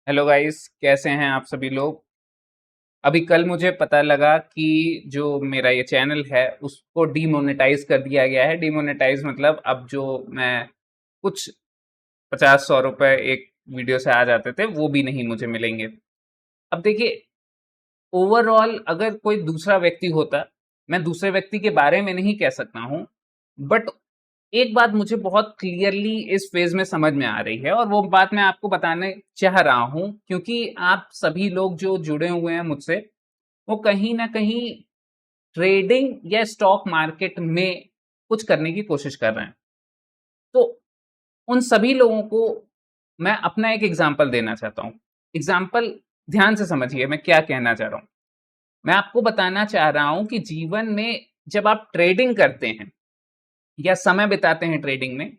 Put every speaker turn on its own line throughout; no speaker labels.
Hello guys, कैसे हैं आप सभी लोग। अभी कल मुझे पता लगा कि जो मेरा ये चैनल है उसको डीमोनेटाइज कर दिया गया है। डीमोनेटाइज मतलब अब जो मैं कुछ 50-100 रुपए एक वीडियो से आ जाते थे वो भी नहीं मुझे मिलेंगे। अब देखिए, ओवरऑल अगर कोई दूसरा व्यक्ति होता, मैं दूसरे व्यक्ति के बारे में नहीं कह सकता हूँ, बट एक बात मुझे बहुत क्लियरली इस फेज में समझ में आ रही है और वो बात मैं आपको बताने चाह रहा हूं, क्योंकि आप सभी लोग जो जुड़े हुए हैं मुझसे वो कहीं ना कहीं ट्रेडिंग या स्टॉक मार्केट में कुछ करने की कोशिश कर रहे हैं। तो उन सभी लोगों को मैं अपना एक एग्जाम्पल देना चाहता हूं। एग्जाम्पल ध्यान से समझिए मैं क्या कहना चाह रहा हूं। मैं आपको बताना चाह रहा हूं कि जीवन में जब आप ट्रेडिंग करते हैं या समय बिताते हैं ट्रेडिंग में,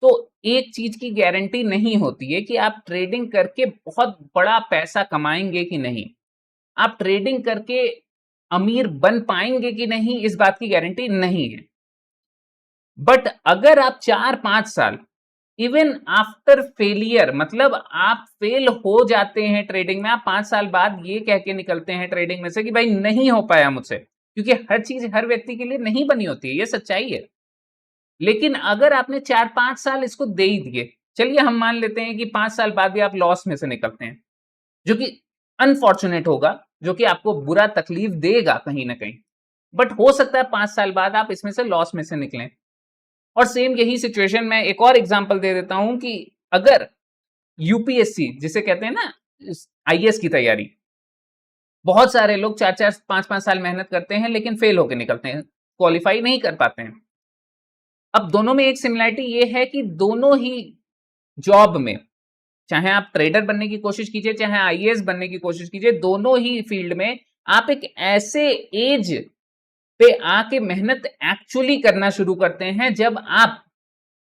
तो एक चीज की गारंटी नहीं होती है कि आप ट्रेडिंग करके बहुत बड़ा पैसा कमाएंगे कि नहीं। आप ट्रेडिंग करके अमीर बन पाएंगे कि नहीं, इस बात की गारंटी नहीं है। बट अगर आप 4-5 साल, इवन आफ्टर फेलियर, मतलब आप फेल हो जाते हैं ट्रेडिंग में, आप 5 साल बाद ये कह के निकलते हैं ट्रेडिंग में से कि भाई नहीं हो पाया मुझसे, क्योंकि हर चीज हर व्यक्ति के लिए नहीं बनी होती है, ये सच्चाई है। लेकिन अगर आपने 4-5 साल इसको दे ही दिए, चलिए हम मान लेते हैं कि 5 साल बाद भी आप लॉस में से निकलते हैं, जो कि अनफॉर्चुनेट होगा, जो कि आपको बुरा तकलीफ देगा कहीं ना कहीं। बट हो सकता है 5 साल बाद आप इसमें से लॉस में से निकलें। और सेम यही सिचुएशन मैं एक और एग्जांपल दे देता हूं कि अगर यूपीएससी जिसे कहते हैं ना, आईएएस की तैयारी, बहुत सारे लोग 4-4 5-5 साल मेहनत करते हैं लेकिन फेल होकर निकलते हैं, क्वालिफाई नहीं कर पाते हैं। अब दोनों में एक सिमिलरिटी ये है कि दोनों ही जॉब में, चाहे आप ट्रेडर बनने की कोशिश कीजिए चाहे आईएएस बनने की कोशिश कीजिए, दोनों ही फील्ड में आप एक ऐसे एज पे आके मेहनत एक्चुअली करना शुरू करते हैं जब आप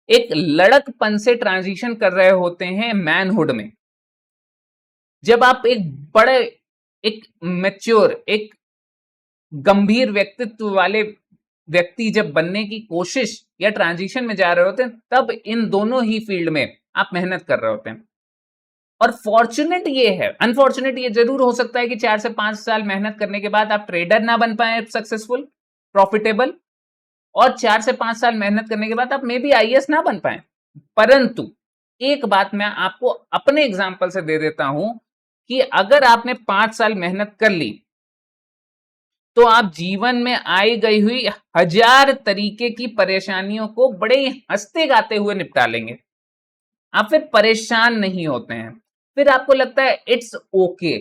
एक लड़कपन से ट्रांजिशन कर रहे होते हैं मैनहुड में। जब आप एक बड़े, एक मैच्योर, एक गंभीर व्यक्तित्व वाले व्यक्ति जब बनने की कोशिश या ट्रांजिशन में जा रहे होते हैं, तब इन दोनों ही फील्ड में आप मेहनत कर रहे होते हैं। और फॉर्चुनेट ये है, अनफॉर्चुनेट ये जरूर हो सकता है कि 4 से 5 साल मेहनत करने के बाद आप ट्रेडर ना बन पाए सक्सेसफुल, प्रॉफिटेबल, और 4 से 5 साल मेहनत करने के बाद आप मे बी आईएएस ना बन पाए। परंतु एक बात मैं आपको अपने एग्जाम्पल से दे देता हूं कि अगर आपने 5 साल मेहनत कर ली तो आप जीवन में आई गई हुई हजार तरीके की परेशानियों को बड़े ही हंसते गाते हुए निपटा लेंगे। आप फिर परेशान नहीं होते हैं, फिर आपको लगता है इट्स ओके।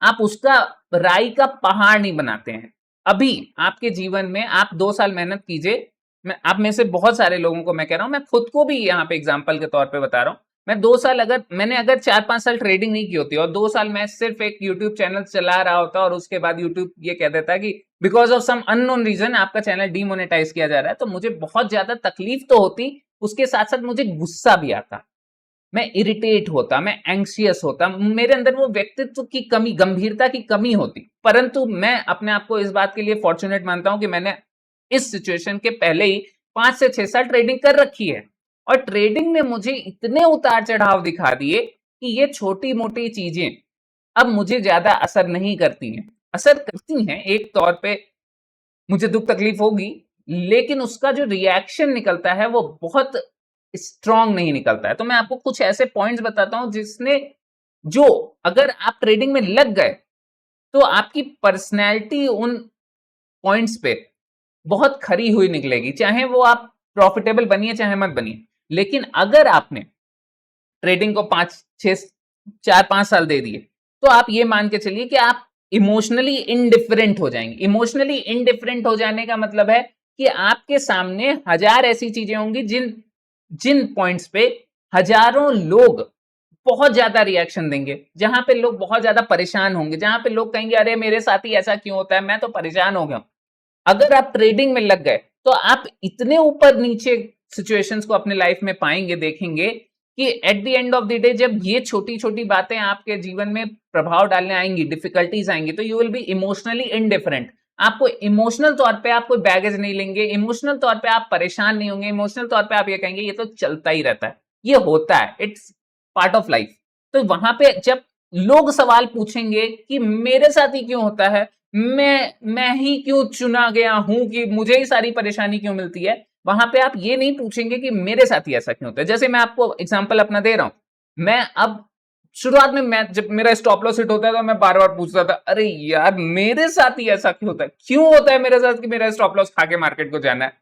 आप उसका राई का पहाड़ नहीं बनाते हैं। अभी आपके जीवन में आप 2 साल मेहनत कीजिए। मैं आप में से बहुत सारे लोगों को मैं कह रहा हूं, मैं खुद को भी यहाँ पे एग्जाम्पल के तौर पे बता रहा हूं। मैं 2 साल, अगर मैंने अगर 4-5 साल ट्रेडिंग नहीं की होती और 2 साल मैं सिर्फ एक यूट्यूब चैनल चला रहा होता और उसके बाद यूट्यूब ये कह देता कि because of some unknown reason आपका चैनल डीमोनेटाइज किया जा रहा है, तो मुझे बहुत ज्यादा तकलीफ तो होती, उसके साथ साथ मुझे गुस्सा भी आता, मैं इरिटेट होता, मैं एंग्शियस होता, मेरे अंदर वो व्यक्तित्व की कमी, गंभीरता की कमी होती। परंतु मैं अपने आप को इस बात के लिए फॉर्चुनेट मानता हूं कि मैंने इस सिचुएशन के पहले ही 5 से 6 साल ट्रेडिंग कर रखी है। और ट्रेडिंग ने मुझे इतने उतार चढ़ाव दिखा दिए कि ये छोटी मोटी चीजें अब मुझे ज्यादा असर नहीं करती हैं। असर करती हैं एक तौर पे, मुझे दुख तकलीफ होगी, लेकिन उसका जो रिएक्शन निकलता है वो बहुत स्ट्रांग नहीं निकलता है। तो मैं आपको कुछ ऐसे पॉइंट्स बताता हूं जिसने, जो अगर आप ट्रेडिंग में लग गए तो आपकी पर्सनैलिटी उन पॉइंट्स पे बहुत खरी हुई निकलेगी, चाहे वो आप प्रॉफिटेबल बनिए चाहे मत बनिए। लेकिन अगर आपने ट्रेडिंग को 5-6-4-5 साल दे दिए, तो आप ये मान के चलिए कि आप इमोशनली इनडिफरेंट हो जाएंगे। इमोशनली इनडिफरेंट हो जाने का मतलब है कि आपके सामने हजार ऐसी चीजें होंगी जिन जिन पॉइंट्स पे हजारों लोग बहुत ज्यादा रिएक्शन देंगे, जहां पे लोग बहुत ज्यादा परेशान होंगे, जहां पे लोग कहेंगे अरे मेरे साथ ही ऐसा क्यों होता है, मैं तो परेशान हो गया। अगर आप ट्रेडिंग में लग गए तो आप इतने ऊपर नीचे सिचुएशंस को अपने लाइफ में पाएंगे, देखेंगे कि at the end of the day जब ये छोटी छोटी बातें आपके जीवन में प्रभाव डालने आएंगी, डिफिकल्टीज आएंगी, तो you will be emotionally indifferent. आपको इमोशनल तौर पे आप कोई बैगेज नहीं लेंगे, इमोशनल तौर पे आप परेशान नहीं होंगे, इमोशनल तौर पे आप ये कहेंगे ये तो चलता ही रहता है, ये होता है, इट्स पार्ट ऑफ लाइफ। तो वहां पे जब लोग सवाल पूछेंगे कि मेरे साथ ही क्यों होता है, मैं ही क्यों चुना गया हूं, कि मुझे ही सारी परेशानी क्यों मिलती है, वहां पे आप ये नहीं पूछेंगे कि मेरे साथ ही ऐसा क्यों होता है। जैसे मैं आपको एग्जांपल अपना दे रहा हूं, मैं अब शुरुआत में मैं जब मेरा स्टॉप लॉस हिट होता था, मैं बार बार पूछता था, अरे यार मेरे साथ ही ऐसा क्यों होता है, क्यों होता है मेरे साथ कि मेरा स्टॉप लॉस खा के मार्केट को जाना है,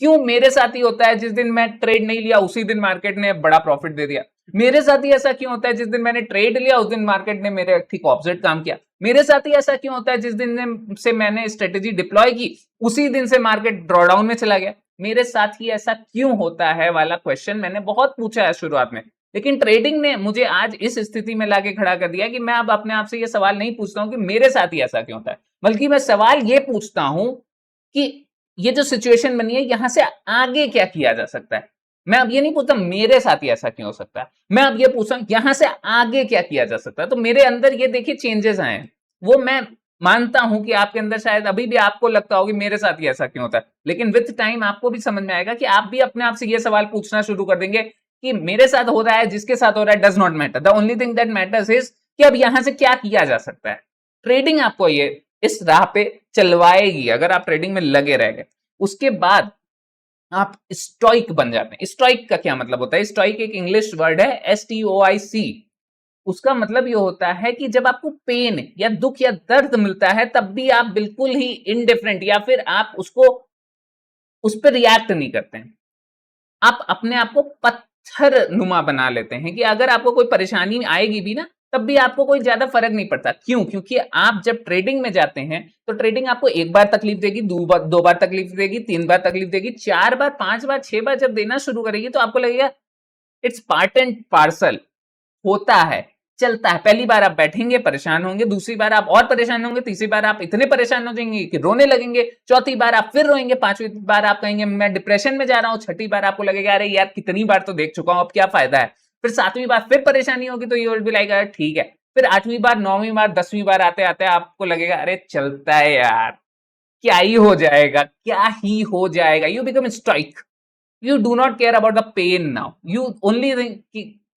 क्यों मेरे साथ ही होता है जिस दिन मैं ट्रेड नहीं लिया उसी दिन मार्केट ने बड़ा प्रॉफिट दे दिया, मेरे साथ ही ऐसा क्यों होता है जिस दिन मैंने ट्रेड लिया उस दिन मार्केट ने मेरे ठीक ऑपोजिट काम किया, मेरे साथ ही ऐसा क्यों होता है जिस दिन से मैंने स्ट्रेटेजी डिप्लॉय की उसी दिन से मार्केट ड्रॉडाउन में चला गया, मेरे साथ ही ऐसा क्यों होता है वाला क्वेश्चन मैंने बहुत पूछा है शुरुआत में। लेकिन ट्रेडिंग ने मुझे आज इस स्थिति में लाके खड़ा कर दिया कि मैं अब अपने आप से ये सवाल नहीं पूछता हूं कि मेरे साथ ही ऐसा क्यों होता है, बल्कि मैं सवाल ये पूछता हूं कि ये जो सिचुएशन बनी है यहां से आगे क्या किया जा सकता है। मैं अब ये नहीं पूछता मेरे साथ ही ऐसा क्यों हो सकता है, मैं अब ये पूछता हूं यहां से आगे क्या किया जा सकता है। तो मेरे अंदर ये देखिए चेंजेस आए हैं, वो मैं मानता हूं कि आपके अंदर शायद अभी भी आपको लगता होगा मेरे साथ ही ऐसा क्यों होता है, लेकिन विद टाइम आपको भी समझ में आएगा कि आप भी अपने आप से ये सवाल पूछना शुरू कर देंगे कि मेरे साथ हो रहा है, जिसके साथ हो रहा है does not matter, the only thing that matters is कि अब यहां से क्या किया जा सकता है। ट्रेडिंग आपको ये इस राह पे चलवाएगी अगर आप ट्रेडिंग में लगे रह गए। उसके बाद आप स्टॉइक बन जाते हैं। स्टॉइक का क्या मतलब होता है? स्टॉइक एक इंग्लिश वर्ड है, STOIC। उसका मतलब ये होता है कि जब आपको पेन या दुख या दर्द मिलता है तब भी आप बिल्कुल ही इनडिफरेंट या फिर आप उसको उस पर रिएक्ट नहीं करते हैं। आप अपने आप को पत्थर नुमा बना लेते हैं कि अगर आपको कोई परेशानी आएगी भी ना तब भी आपको कोई ज्यादा फर्क नहीं पड़ता। क्यों? क्योंकि आप जब ट्रेडिंग में जाते हैं तो ट्रेडिंग आपको एक बार तकलीफ देगी, दो बार तकलीफ देगी, 3 बार तकलीफ देगी, 4 बार, 5 बार, 6 बार जब देना शुरू करेगी तो आपको लगेगा इट्स पार्ट एंड पार्सल, होता है, चलता है। पहली बार आप बैठेंगे परेशान होंगे, दूसरी बार आप और परेशान होंगे, तीसरी बार आप इतने परेशान हो जाएंगे कि रोने लगेंगे, चौथी बार आप फिर रोएंगे, पांचवी बार आप कहेंगे मैं डिप्रेशन में जा रहा हूं, छठी बार आपको लगेगा अरे यार कितनी बार तो देख चुका हूं अब क्या फायदा है, फिर सातवीं बार फिर परेशानी होगी तो यू विल बी लाइक ठीक है, फिर आठवीं बार, नौवीं बार, 10वीं बार आते आते आपको लगेगा अरे चलता है यार, क्या ही हो जाएगा, क्या ही हो जाएगा। You become stoic, you do not care about the pain now, you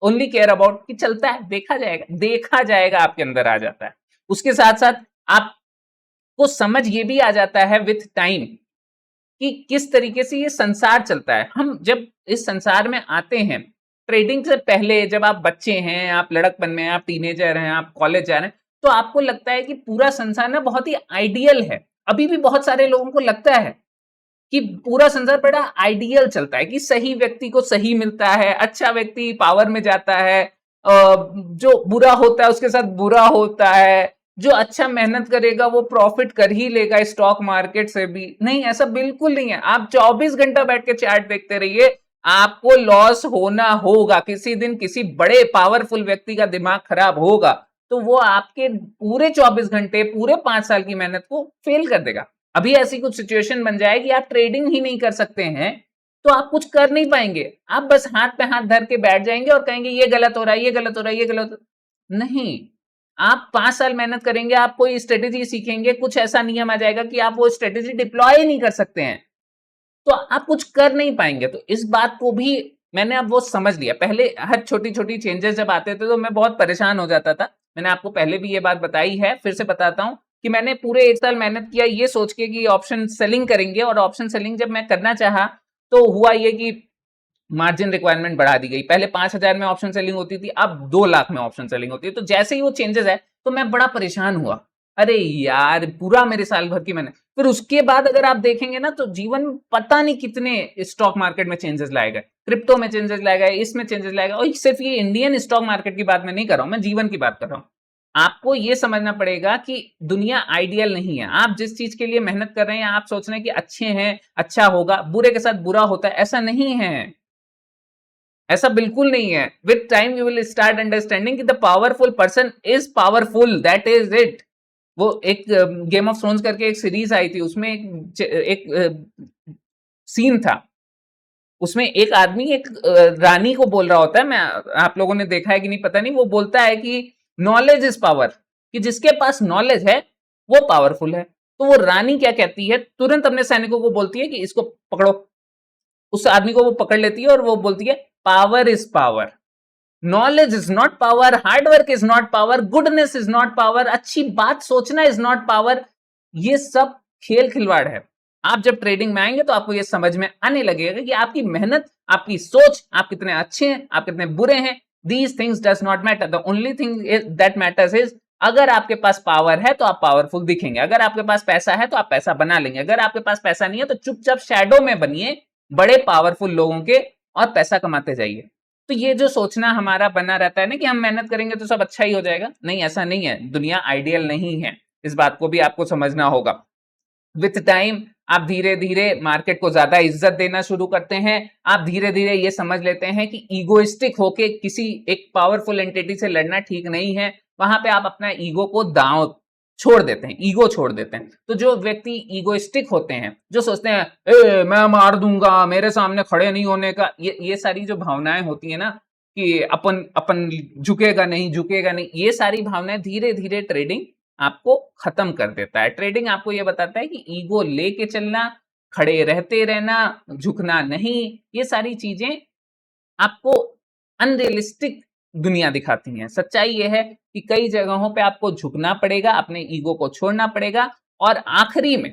only care about कि चलता है, देखा जाएगा, देखा जाएगा आपके अंदर आ जाता है। उसके साथ साथ आपको समझ ये भी आ जाता है विथ टाइम कि किस तरीके से ये संसार चलता है। हम जब इस संसार में आते हैं ट्रेडिंग से पहले, जब आप बच्चे हैं, आप लड़कपन में, आप टीनेजर हैं, आप कॉलेज जा रहे हैं, तो आपको लगता है कि पूरा संसार ना बहुत ही आइडियल है। अभी भी बहुत सारे लोगों को लगता है कि पूरा संसार बड़ा आइडियल चलता है, कि सही व्यक्ति को सही मिलता है, अच्छा व्यक्ति पावर में जाता है, जो बुरा होता है उसके साथ बुरा होता है, जो अच्छा मेहनत करेगा वो प्रॉफिट कर ही लेगा स्टॉक मार्केट से भी। नहीं, ऐसा बिल्कुल नहीं है। आप 24 घंटा बैठ के चार्ट देखते रहिए, आपको लॉस होना होगा। किसी दिन किसी बड़े पावरफुल व्यक्ति का दिमाग खराब होगा तो वो आपके पूरे 24 घंटे, पूरे 5 साल की मेहनत को फेल कर देगा। अभी ऐसी कुछ सिचुएशन बन जाए कि आप ट्रेडिंग ही नहीं कर सकते हैं तो आप कुछ कर नहीं पाएंगे, आप बस हाथ पे हाथ धर के बैठ जाएंगे और कहेंगे ये गलत हो रहा है, ये गलत हो रहा है, ये गलत नहीं। आप 5 साल मेहनत करेंगे, आप कोई स्ट्रेटेजी सीखेंगे, कुछ ऐसा नियम आ जाएगा कि आप वो स्ट्रेटेजी डिप्लॉय नहीं कर सकते हैं, तो आप कुछ कर नहीं पाएंगे। तो इस बात को भी मैंने अब वो समझ लिया। पहले हर छोटी छोटी चेंजेस जब आते थे तो मैं बहुत परेशान हो जाता था। मैंने आपको पहले भी ये बात बताई है, फिर से बताता हूं कि मैंने पूरे 1 साल मेहनत किया ये सोच के कि ऑप्शन सेलिंग करेंगे, और ऑप्शन सेलिंग जब मैं करना चाहा तो हुआ ये कि मार्जिन रिक्वायरमेंट बढ़ा दी गई। पहले 5,000 में ऑप्शन सेलिंग होती थी, अब 2 लाख में ऑप्शन सेलिंग होती है। तो जैसे ही वो चेंजेस है तो मैं बड़ा परेशान हुआ, अरे यार पूरा मेरे साल भर की मैंने। फिर उसके बाद अगर आप देखेंगे ना तो जीवन में पता नहीं कितने स्टॉक मार्केट में चेंजेस लाए गए, क्रिप्टो में चेंजेस लाए गए, इसमें चेंजेस लाए गए। और सिर्फ ये इंडियन स्टॉक मार्केट की बात मैं नहीं कर रहा हूं, मैं जीवन की बात कर रहा हूं। आपको ये समझना पड़ेगा कि दुनिया आइडियल नहीं है। आप जिस चीज के लिए मेहनत कर रहे हैं, आप सोच रहे हैं कि अच्छे हैं, अच्छा होगा, बुरे के साथ बुरा होता है, ऐसा नहीं है, ऐसा बिल्कुल नहीं है। With time you will start understanding कि the powerful person is powerful, that is it. वो एक गेम ऑफ थ्रोन्स करके एक सीरीज आई थी, उसमें एक सीन था, उसमें एक आदमी एक रानी को बोल रहा होता है, मैं आप लोगों ने देखा है कि नहीं पता नहीं, वो बोलता है कि नॉलेज इज पावर, कि जिसके पास नॉलेज है वो पावरफुल है। तो वो रानी क्या कहती है, तुरंत अपने सैनिकों को बोलती है कि इसको पकड़ो। उस आदमी को वो पकड़ लेती है और वो बोलती है power is power, knowledge is not power, hard work is not power, goodness is not power, अच्छी बात सोचना इज नॉट पावर। ये सब खेल खिलवाड़ है। आप जब ट्रेडिंग में आएंगे तो आपको ये समझ में आने लगेगा कि आपकी मेहनत, आपकी सोच, आप कितने अच्छे हैं, आप कितने बुरे हैं, these things does not matter. The only thing that matters is, अगर आपके पास पावर है तो आप पावरफुल दिखेंगे, अगर आपके पास पैसा है तो आप पैसा बना लेंगे, अगर आपके पास पैसा नहीं है तो चुपचाप शैडो में बनिए बड़े पावरफुल लोगों के और पैसा कमाते जाइए। तो ये जो सोचना हमारा बना रहता है ना कि हम मेहनत करेंगे तो सब अच्छा ही हो जाएगा, नहीं, ऐसा नहीं है। दुनिया आइडियल नहीं है, इस बात को भी आपको समझना होगा। विथ टाइम आप धीरे धीरे मार्केट को ज्यादा इज्जत देना शुरू करते हैं, आप धीरे धीरे ये समझ लेते हैं कि ईगोइस्टिक होके किसी एक पावरफुल एंटिटी से लड़ना ठीक नहीं है। वहां पे आप अपना ईगो को दांव छोड़ देते हैं, ईगो छोड़ देते हैं। तो जो व्यक्ति ईगोइस्टिक होते हैं, जो सोचते हैं ए मैं मार दूंगा, मेरे सामने खड़े नहीं होने का, ये सारी जो भावनाएं होती है ना कि अपन अपन झुकेगा नहीं, झुकेगा नहीं, ये सारी भावनाएं धीरे धीरे ट्रेडिंग आपको खत्म कर देता है। ट्रेडिंग आपको यह बताता है कि ईगो लेके चलना, खड़े रहते रहना, झुकना नहीं, ये सारी चीजें आपको अनरियलिस्टिक दुनिया दिखाती हैं। सच्चाई यह है कि कई जगहों पे आपको झुकना पड़ेगा, अपने ईगो को छोड़ना पड़ेगा और आखिरी में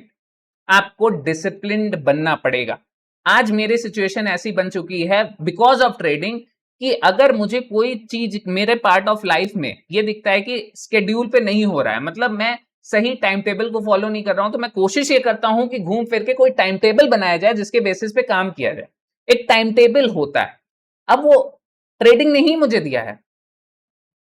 आपको डिसिप्लिन्ड बनना पड़ेगा। आज मेरी सिचुएशन ऐसी बन चुकी है बिकॉज ऑफ ट्रेडिंग कि अगर मुझे कोई चीज मेरे पार्ट ऑफ लाइफ में ये दिखता है कि स्केड्यूल पे नहीं हो रहा है, मतलब मैं सही टाइम टेबल को फॉलो नहीं कर रहा हूं, तो मैं कोशिश ये करता हूं कि घूम फिर के कोई टाइम टेबल बनाया जाए जिसके बेसिस पे काम किया जाए। एक टाइम टेबल होता है, अब वो ट्रेडिंग ने ही मुझे दिया है।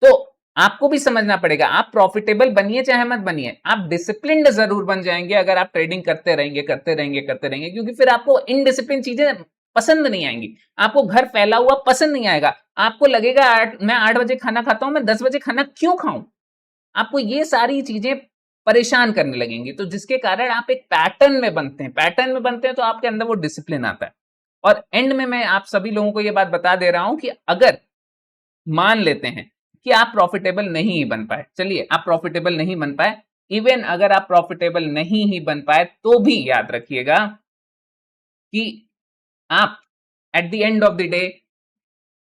तो आपको भी समझना पड़ेगा, आप प्रॉफिटेबल बनिए चाहे मत बनिए, आप डिसिप्लिन्ड जरूर बन जाएंगे अगर आप ट्रेडिंग करते रहेंगे करते रहेंगे करते रहेंगे, क्योंकि फिर आपको इनडिसिप्लिन चीजें पसंद नहीं आएंगी, आपको घर फैला हुआ पसंद नहीं आएगा, आपको लगेगा मैं 8 बजे खाना खाता हूं, मैं 10 बजे खाना क्यों खाऊं, आपको ये सारी चीजें परेशान करने लगेंगी। तो जिसके कारण आप एक पैटर्न में बनते हैं, पैटर्न में बनते हैं तो आपके अंदर वो डिसिप्लिन आता है। और एंड में मैं आप सभी लोगों को ये बात बता दे रहा हूं कि अगर मान लेते हैं कि आप प्रॉफिटेबल नहीं बन पाए, चलिए आप प्रॉफिटेबल नहीं बन पाए, इवन अगर आप प्रॉफिटेबल नहीं ही बन पाए तो भी याद रखिएगा कि आप at the end of the day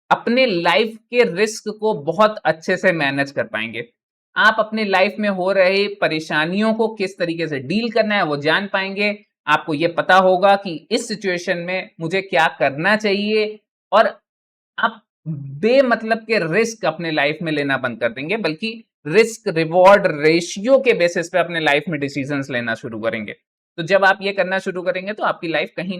अपने लाइफ के रिस्क को बहुत अच्छे से मैनेज कर पाएंगे। आप अपने लाइफ में हो रहे परेशानियों को किस तरीके से डील करना है वो जान पाएंगे। आपको ये पता होगा कि इस सिचुएशन में मुझे क्या करना चाहिए, और आप बेमतलब के रिस्क अपने लाइफ में लेना बंद कर देंगे, बल्कि रिस्क रिवॉर्ड रेशियो के बेसिस पे अपने लाइफ में डिसीजंस लेना शुरू करेंगे। तो जब आप ये करना शुरू करेंगे तो आपकी लाइफ कहीं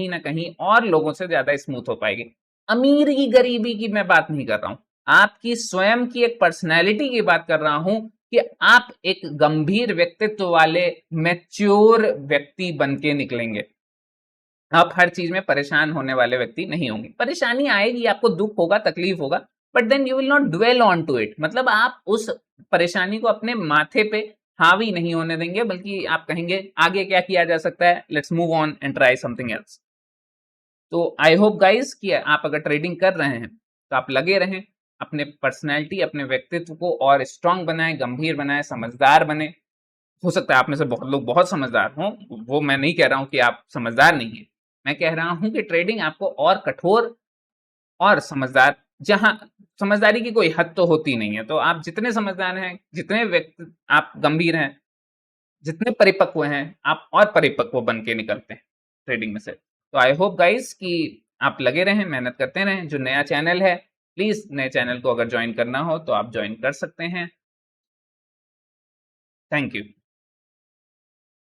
ना कहीं और लोगों से ज्यादा स्मूथ हो पाएगी। अमीरी गरीबी की मैं बात नहीं कर रहा हूं, आपकी स्वयं की एक पर्सनैलिटी की बात कर रहा हूं कि आप एक गंभीर व्यक्तित्व वाले मैच्योर व्यक्ति बन के निकलेंगे। आप हर चीज में परेशान होने वाले व्यक्ति नहीं होंगे। परेशानी आएगी, आपको दुख होगा, तकलीफ होगा, but then you will not dwell on to it, मतलब आप उस परेशानी को अपने माथे पे हावी नहीं होने देंगे, बल्कि आप कहेंगे आगे क्या किया जा सकता है, let's move on and try something else. तो आई होप गाइस कि आप अगर ट्रेडिंग कर रहे हैं तो आप लगे रहें, अपने पर्सनैलिटी, अपने व्यक्तित्व को और स्ट्रांग बनाएं, गंभीर बनाएं, समझदार बने। हो सकता है आप में से बहुत लोग बहुत समझदार हों, वो मैं नहीं कह रहा हूं कि आप समझदार नहीं है, मैं कह रहा हूं कि ट्रेडिंग आपको और कठोर और समझदार, जहां समझदारी की कोई हद तो होती नहीं है, तो आप जितने समझदार हैं, जितने व्यक्ति आप गंभीर हैं, जितने परिपक्व हैं, आप और परिपक्व बन के निकलते हैं ट्रेडिंग में से। तो आई होप गाइस कि आप लगे रहें, मेहनत करते रहें। जो नया चैनल है, प्लीज नए चैनल को अगर ज्वाइन करना हो तो आप ज्वाइन कर सकते हैं। Thank you.